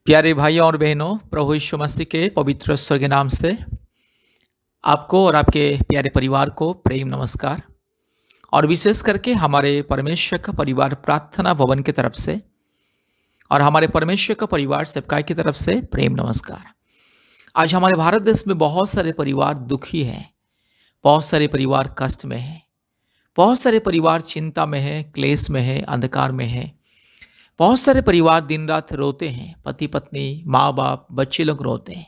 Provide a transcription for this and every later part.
प्यारे भाइयों और बहनों, प्रभु यीशु मसीह के पवित्र स्वर्गीय नाम से आपको और आपके प्यारे परिवार को प्रेम नमस्कार। और विशेष करके हमारे परमेश्वर का परिवार प्रार्थना भवन की तरफ से और हमारे परमेश्वर का परिवार सेवकाई की तरफ से प्रेम नमस्कार। आज हमारे भारत देश में बहुत सारे परिवार दुखी हैं, बहुत सारे परिवार कष्ट में हैं, बहुत सारे परिवार चिंता में है, क्लेश में है, अंधकार में है। बहुत सारे परिवार दिन रात रोते हैं, पति पत्नी, माँ बाप, बच्चे लोग रोते हैं।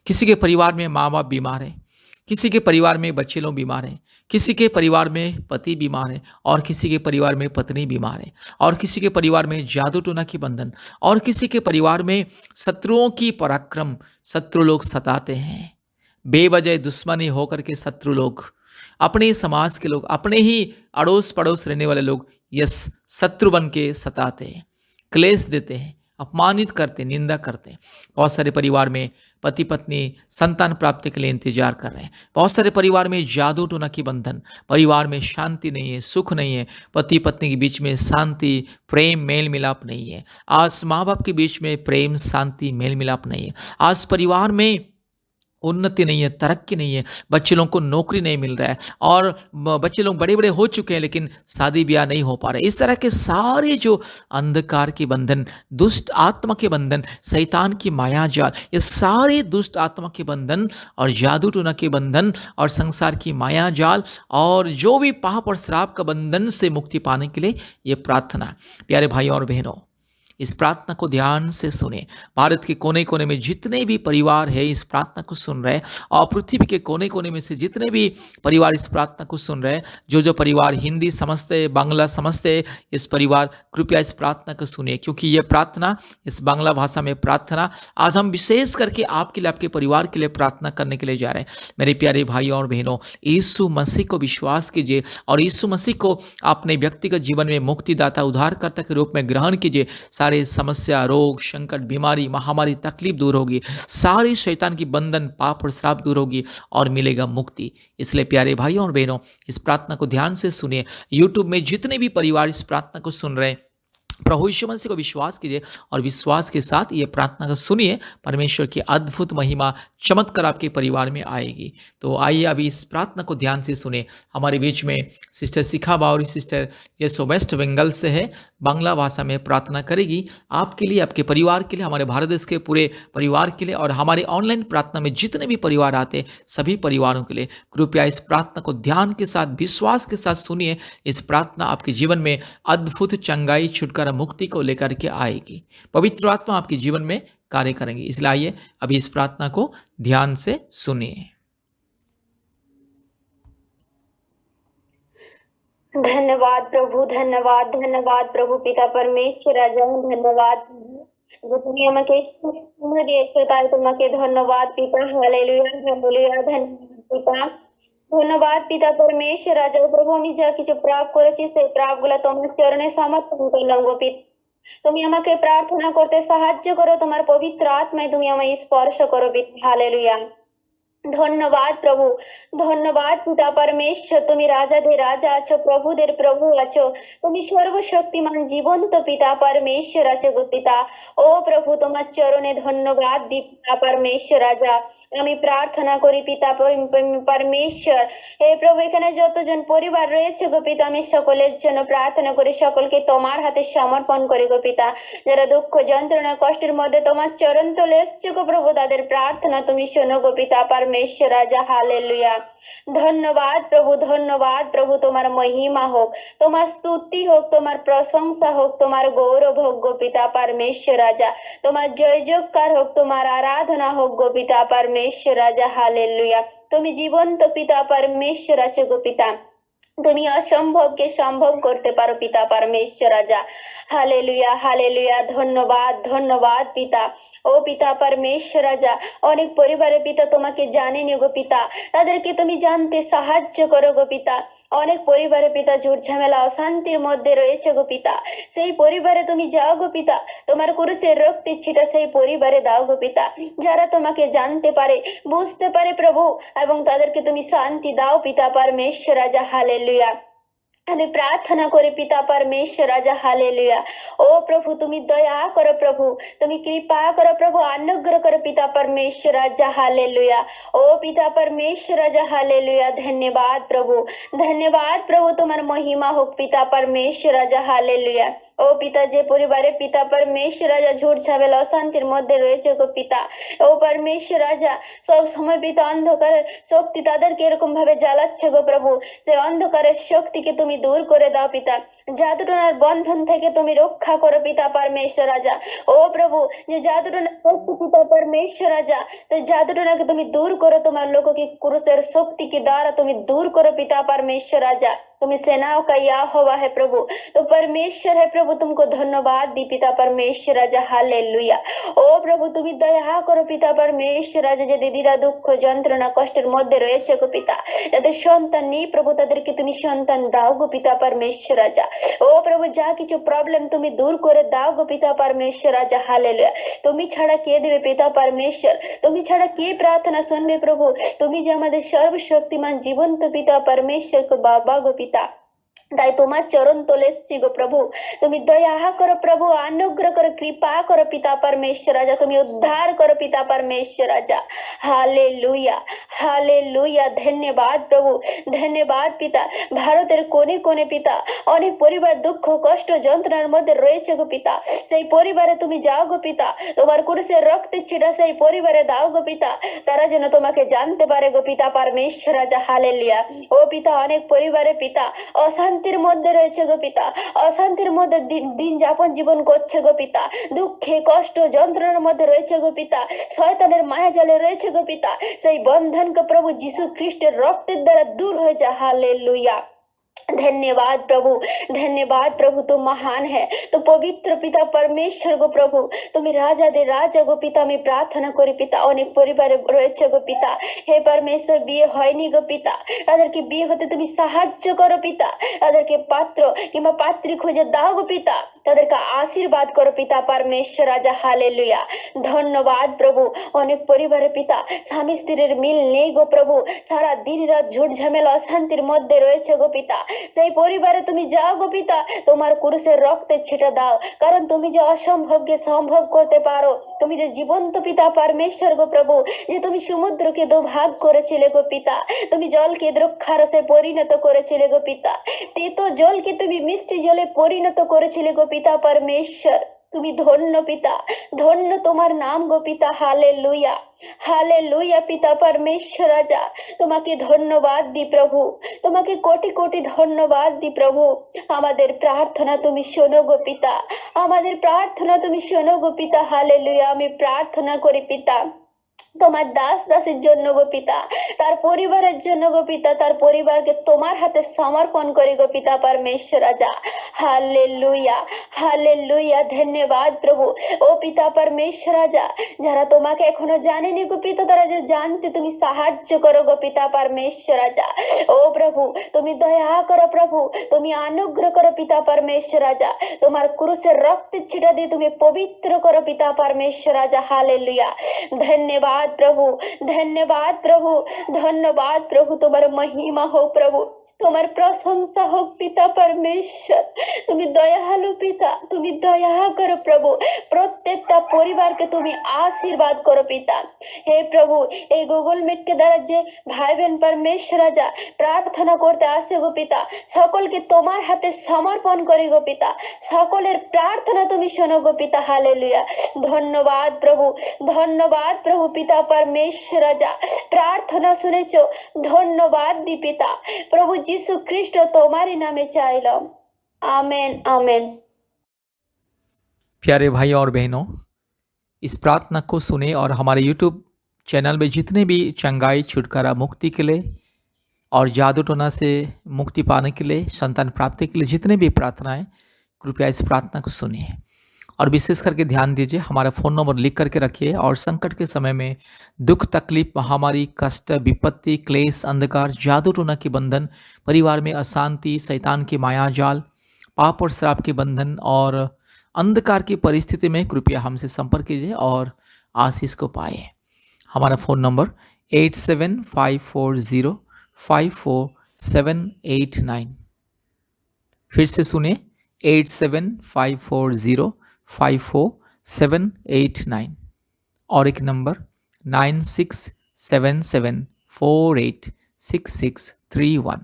किसी के परिवार में माँ बाप बीमार हैं, किसी के परिवार में बच्चे लोग बीमार हैं, किसी के परिवार में पति बीमार है और किसी के परिवार में पत्नी बीमार है, और किसी के परिवार में जादू टोना की बंधन, और किसी के परिवार में शत्रुओं की पराक्रम, शत्रु लोग सताते हैं। बेवजह दुश्मनी होकर के शत्रु लोग, अपने ही समाज के लोग, अपने ही अड़ोस पड़ोस रहने वाले लोग यस शत्रु बन के सताते हैं, क्लेश देते हैं, अपमानित करते, निंदा करते हैं। बहुत सारे परिवार में पति पत्नी संतान प्राप्ति के लिए इंतजार कर रहे हैं। बहुत सारे परिवार में जादू टोना की बंधन, परिवार में शांति नहीं है, सुख नहीं है, पति पत्नी के बीच में शांति, प्रेम, मेल मिलाप नहीं है। आज माँ बाप के बीच में प्रेम, शांति, मेल मिलाप नहीं है। आज परिवार में उन्नति नहीं है, तरक्की नहीं है, बच्चे लोगों को नौकरी नहीं मिल रहा है, और बच्चे लोग बड़े बड़े हो चुके हैं लेकिन शादी ब्याह नहीं हो पा रहे। इस तरह के सारे जो अंधकार के बंधन, दुष्ट आत्मा के बंधन, शैतान की माया जाल, ये सारे दुष्ट आत्मा के बंधन और जादू टोना के बंधन और संसार की माया जाल और जो भी पाप और श्राप का बंधन से मुक्ति पाने के लिए ये प्रार्थना। प्यारे भाइयों और बहनों, इस प्रार्थना को ध्यान से सुने। भारत के कोने कोने में जितने भी परिवार है इस प्रार्थना को सुन रहे, और पृथ्वी के कोने कोने में से जितने भी परिवार इस प्रार्थना को सुन रहे, जो परिवार हिंदी समझते, बांग्ला समझते, इस परिवार कृपया इस प्रार्थना को सुनिए, क्योंकि ये प्रार्थना, इस बांग्ला भाषा में प्रार्थना, आज हम विशेष करके आपके लिए, आपके परिवार के लिए प्रार्थना करने के लिए जा रहे हैं। मेरे प्यारे भाइयों और बहनों, यीशु मसीह को विश्वास कीजिए और यीशु मसीह को अपने व्यक्तिगत जीवन में मुक्तिदाता, उद्धारकर्ता के रूप में ग्रहण कीजिए। सारे समस्या, रोग, संकट, बीमारी, महामारी, तकलीफ दूर होगी, सारी शैतान की बंधन, पाप और श्राप दूर होगी और मिलेगा मुक्ति। इसलिए प्यारे भाइयों और बहनों, इस प्रार्थना को ध्यान से सुनिए। यूट्यूब में जितने भी परिवार इस प्रार्थना को सुन रहे हैं, प्रभु यीशु मसीह को विश्वास कीजिए और विश्वास के साथ ये प्रार्थना को सुनिए। परमेश्वर की अद्भुत महिमा, चमत्कार आपके परिवार में आएगी। तो आइए अभी इस प्रार्थना को ध्यान से सुने। हमारे बीच में सिस्टर शिखा बावरी सिस्टर जैसो वेस्ट बंगाल से है, बांग्ला भाषा में प्रार्थना करेगी आपके लिए, आपके परिवार के लिए, हमारे भारत देश के पूरे परिवार के लिए, और हमारे ऑनलाइन प्रार्थना में जितने भी परिवार आते सभी परिवारों के लिए। कृपया इस प्रार्थना को ध्यान के साथ, विश्वास के साथ सुनिए। इस प्रार्थना आपके जीवन में अद्भुत चंगाई, छुटकारा, मुक्ति को लेकर के आएगी। पवित्र आत्मा आपके जीवन में कार्य करेंगे। इसलिए आइए अभी इस प्रार्थना को ध्यान से सुनिए। धन्यवाद प्रभु, धन्यवाद, धन्यवाद प्रभु पिता परमेश्वर राजा, धन्यवाद जो तुम्ही আমাকে সময় দিয়েছো তাই তোমাকে ধন্যবাদ পিতা। হালেলুয়া, হালেলুয়া, ধন্যবাদ পিতা। ধন্যবাদ পিতা পরমেশ্বর রাজা। প্রভু আমি যা কিছু পাপ করেছি সেই পাপগুলো তোমার চরণে সমর্পণ করলাম গো পিতা। তুমি আমাকে প্রার্থনা করতে সাহায্য করো, তোমার পবিত্র আত্মায় তুমি আমায় স্পর্শ করো পিতা। হালেলুয়া, ধন্যবাদ প্রভু, ধন্যবাদ পিতা পরমেশ্বর। তুমি রাজাদের রাজা আছো, প্রভুদের প্রভু আছো, তুমি সর্বশক্তিমান জীবন্ত পিতা পরমেশ্বর আছো গো পিতা। ও প্রভু তোমার চরণে ধন্যবাদ দি পিতা পরমেশ্বর রাজা। আমি প্রার্থনা করি পিতা পরমেশ্বর, হে প্রভু এখানে যতজন পরিবার রয়েছে গো পিতা, আমি সকলের জন্য প্রার্থনা করি, সকলকে তোমার হাতে সমর্পণ করি গো পিতা। যারা দুঃখ, যন্ত্রণা, কষ্টের মধ্যে তোমার চরণ তলে এসছে গো প্রভু, তাদের প্রার্থনা তুমি শোনো গো পিতা পরমেশ্বর রাজা। হালেলুয়া, ধন্যবাদ প্রভু, ধন্যবাদ প্রভু। তোমার মহিমা হোক, তোমার স্তুতি হোক, তোমার প্রশংসা হোক, তোমার গৌরব হোক গো পিতা পরমেশ্বর রাজা। তোমার জয় জয়কার হোক, তোমার আরাধনা হোক গো পিতা পরমেশ্বর রাজা। হালেলুয়া, তুমি জীবন্ত পিতা পরমেশ্বর আছো গো পিতা। তুমি অসম্ভবকে সম্ভব করতে পারো পিতা পরমেশ্বর রাজা। হালেলুয়া, হালেলুয়া, ধন্যবাদ, ধন্যবাদ পিতা। ও পিতা পরমেশ্বর রাজা, অনেক পরিবারে পিতা তোমাকে জানেনি গো পিতা, তাদেরকে তুমি জানতে সাহায্য করো গো পিতা। অনেক পরিবারে পিতা ঝুট ঝামেলা, অশান্তির মধ্যে রয়েছে গো পিতা, সেই পরিবারে তুমি যাও গো পিতা, তোমার ক্রুশের রক্তের ছিটা সেই পরিবারে দাও গো পিতা। যারা তোমাকে জানতে পারে, বুঝতে পারে প্রভু, এবং তাদেরকে তুমি শান্তি দাও পিতা পরমেশ্বর রাজা। হালেলুয়া, আমি প্রার্থনা করি পিতা পরমেশ্বর রাজা হালেলুয়া। ও প্রভু তুমি দয়া করো প্রভু, তুমি কৃপা করো প্রভু, অনুগ্রহ করো পিতা परमेश्वर राजा हालेलुया। ओ पिता परमेश्वर राजा हालेलुया। धन्यवाद प्रभु, धन्यवाद प्रभु, तुम्हार महिमा हो पिता परमेश्वर राजा हालेलुया। ও পিতা যে পরিবারে পিতা পরমেশ্বর রাজা ঝুট ঝামেলা অশান্তির মধ্যে রয়েছে গো পিতা, ও পরমেশ্বর রাজা সব সময় পিতা অন্ধকারের শক্তি তাদেরকে এরকম ভাবে জ্বালাচ্ছে গো প্রভু, সেই অন্ধকারের শক্তিকে তুমি দূর করে দাও পিতা, জাদুটনার বন্ধন থেকে তুমি রক্ষা করো পিতা পরমেশ্বর রাজা। ও প্রভু যে জাদুটনার শক্তি পিতা পরমেশ্বর রাজা, तो जादूटोना के तुम्हें दूर करो, तुम्हारे लोगों की क्रूसेर शक्ति के द्वारा तुम्हें दूर करो पिता परमेश्वर राजा। तुम्हें सेनाओं का यहोवा है प्रभु, तो परमेश्वर है प्रभु, तुमको धन्यवाद दी पिता परमेश्वर राजा हालेलुया। ओ प्रभु तुम्हें दया करो पिता परमेश्वर राजा, যে দিদিরা দুঃখ যন্ত্রণা কষ্টের মধ্যে রয়েছে গো পিতা, যাদের সন্তান নেই প্রভু তাদেরকে তুমি সন্তান দাও গো পিতা परमेश्वर রাজা। ও প্রভু যা কিছু প্রবলেম তুমি দূর করে দাও গো পিতা परमेश्वर রাজা হালেলুয়া। তুমি ছাড়া কে দেবে পিতা परमेश्वर, তুমি ছাড়া কে প্রার্থনা শুনবে প্রভু, তুমি যে আমাদের সর্বশক্তিমান জীবন্ত পিতা परमेश्वर को बाबा गो पिता, তাই তোমার চরণ তলে এসেছি গো প্রভু, তুমি দয়া করো প্রভু, অনুগ্রহ করো, কৃপা করো পিতা परमेश्वर রাজা, তুমি উদ্ধার করো পিতা परमेश्वर রাজা। Hallelujah hallelujah. ধন্যবাদ প্রভু, ধন্যবাদ পিতা। ভারতের কোণে কোণে পিতা অনেক পরিবার দুঃখ কষ্ট যন্ত্রণার মধ্যে রয়েছে গো পিতা, সেই পরিবারে তুমি যাও গো পিতা, তোমার ক্রুশের রক্তের ছিটা সেই পরিবারে দাও গো পিতা, তারা যেন তোমাকে জানতে পারে গো পিতা परमेश्वर রাজা হালেলুয়া। ও পিতা অনেক পরিবারে পিতা অশান্তির মধ্যে রয়েছে গো পিতা, অশান্তির মধ্যে দিন যাপন জীবন করছে গো পিতা, দুঃখে কষ্ট যন্ত্রণার মধ্যে রয়েছে গো পিতা, শয়তানের মায়াজালে রয়েছে গো পিতা, সেই বন্ধনকে প্রভু যিশু খ্রিস্টের রক্তের দ্বারা দূর হয়ে যায়। হালেলুয়া। धन्यवाद प्रभु, धन्यवाद प्रभु, तुम महान है, तो पवित्र पिता परमेश्वर गो प्रभु, तुम्हें राजा दे राजा गो पिता, मैं प्रार्थना करी पिता অনেক পরিবারে রয়েছে গো পিতা, হে परमेश्वर বিয়ে হয়নি গো পিতা, তাদেরকে বিয়ে হতে তুমি সাহায্য করো পিতা, তাদেরকে পাত্র কিংবা পাত্রী খুঁজে দাও গো পিতা, তাদেরকে আশীর্বাদ করো পিতা परमेश्वर রাজা হালেলুয়া। ধন্যবাদ প্রভু, অনেক পরিবারে পিতা স্বামী স্ত্রীর মিল নেই গো প্রভু, সারা দিন রাত ঝুট ঝামেলা অশান্তির মধ্যে রয়েছে গো পিতা, সেই পরিবারে তুমি যাও গো পিতা, তোমার ক্রুশের রক্তে ছিটে দাও, কারণ তুমি যে অসম্ভবকে সম্ভব করতে পারো, তুমি যে জীবন্ত পিতা परमेश्वर গো প্রভু, যে তুমি সমুদ্রকে দুভাগ করেছিলে গো পিতা, তুমি জলকে দ্রাক্ষারসে পরিণত করেছিলে গো পিতা, তেতো জলকে তুমি মিষ্টি জলে পরিণত করেছিলে গো পিতা परमेश्वर, তুমি ধন্য পিতা, ধন্য তোমার নাম গো পিতা। হালেলুয়া হালেলুয়া পিতা परमेश्वर রাজা, তোমাকে ধন্যবাদ দি প্রভু, তোমাকে কোটি কোটি ধন্যবাদ দি প্রভু। আমাদের প্রার্থনা তুমি শোনো গো পিতা, আমাদের প্রার্থনা তুমি শোনো গো পিতা। হালেলুয়া। আমি প্রার্থনা করি পিতা তোমার দাস দাসের জন্য গো পিতা, তার পরিবারের জন্য গো পিতা, তার পরিবারকে তোমার হাতে সমর্পণ করি গো পিতা परमेश्वर রাজা। Hallelujah hallelujah. ধন্যবাদ প্রভু। ও পিতা परमेश्वर রাজা, যারা তোমাকে এখনো জানেনি গো পিতা, তারা যে জানতে তুমি সাহায্য করো গো পিতা परमेश्वर রাজা। ও প্রভু তুমি দয়া করো প্রভু, তুমি অনুগ্রহ করো পিতা परमेश्वर রাজা, তোমার ক্রুশের রক্তের ছিটা দিয়ে তুমি পবিত্র করো পিতা परमेश्वर রাজা। হালেলুয়া। धन्यवाद प्रभु, धन्यवाद प्रभु, धन्यवाद प्रभु, तुम्हारा महिमा हो प्रभु, তোমার প্রশংসা হোক পিতা परमेश्वर, তুমি দয়ালু পিতা, তুমি দয়া করো প্রভু, প্রত্যেকটা পরিবারকে তুমি আশীর্বাদ করো পিতা। হে প্রভু এই গুগল মিট के দ্বারা যে ভাই বোন परमेश्वर রাজা প্রার্থনা করতে আসে গো পিতা, সকলকে তোমার হাতে সমর্পণ করি গো পিতা, সকলের প্রার্থনা তুমি শোনো গো পিতা। হালেলুয়া। ধন্যবাদ প্রভু, ধন্যবাদ প্রভু পিতা परमेश्वर রাজা, প্রার্থনা শুনেছো, ধন্যবাদ দি পিতা। প্রভু যিশু খ্রিস্ট তোমারই নামে চাইলাম, आमेन आमेन। प्यारे भाइयों और बहनों, इस प्रार्थना को सुने और हमारे YouTube चैनल में जितने भी चंगाई छुटकारा मुक्ति के लिए और जादू टोना से मुक्ति पाने के लिए, संतान प्राप्ति के लिए जितने भी प्रार्थनाएं, कृपया इस प्रार्थना को सुनिए और विशेष करके ध्यान दीजिए। हमारा फ़ोन नंबर लिख करके रखिए और संकट के समय में दुख तकलीफ महामारी कष्ट विपत्ति क्लेश अंधकार जादू टोना के बंधन, परिवार में अशांति शैतान की मायाजाल पाप और श्राप के बंधन और अंधकार की परिस्थिति में कृपया हमसे संपर्क कीजिए और आशीष को पाए। हमारा फ़ोन नंबर 8754054789। फिर से सुने 8754054789 और एक नंबर 9677486631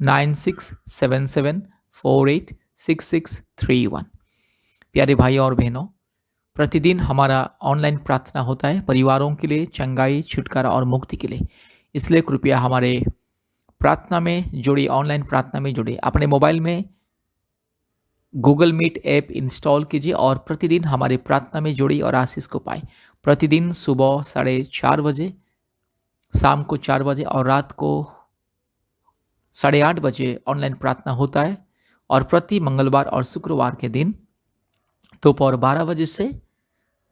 9677486631। प्यारे भाई और बहनों, प्रतिदिन हमारा ऑनलाइन प्रार्थना होता है परिवारों के लिए, चंगाई, छुटकारा और मुक्ति के लिए। इसलिए कृपया हमारे प्रार्थना में जुड़े, ऑनलाइन प्रार्थना में जुड़े। अपने मोबाइल में गूगल मीट ऐप इंस्टॉल कीजिए और प्रतिदिन हमारे प्रार्थना में जुड़ी और आशीष को पाए। प्रतिदिन सुबह 4:30 बजे, शाम को 4 बजे और रात को 8:30 बजे ऑनलाइन प्रार्थना होता है। और प्रति मंगलवार और शुक्रवार के दिन दोपहर 12 बजे से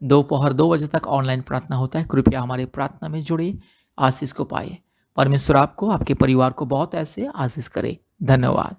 दोपहर 2 बजे तक ऑनलाइन प्रार्थना होता है। कृपया हमारे प्रार्थना में जुड़े, आशीष को पाए। परमेश्वर आपको, आपके परिवार को बहुत ऐसे आशीष करे। धन्यवाद।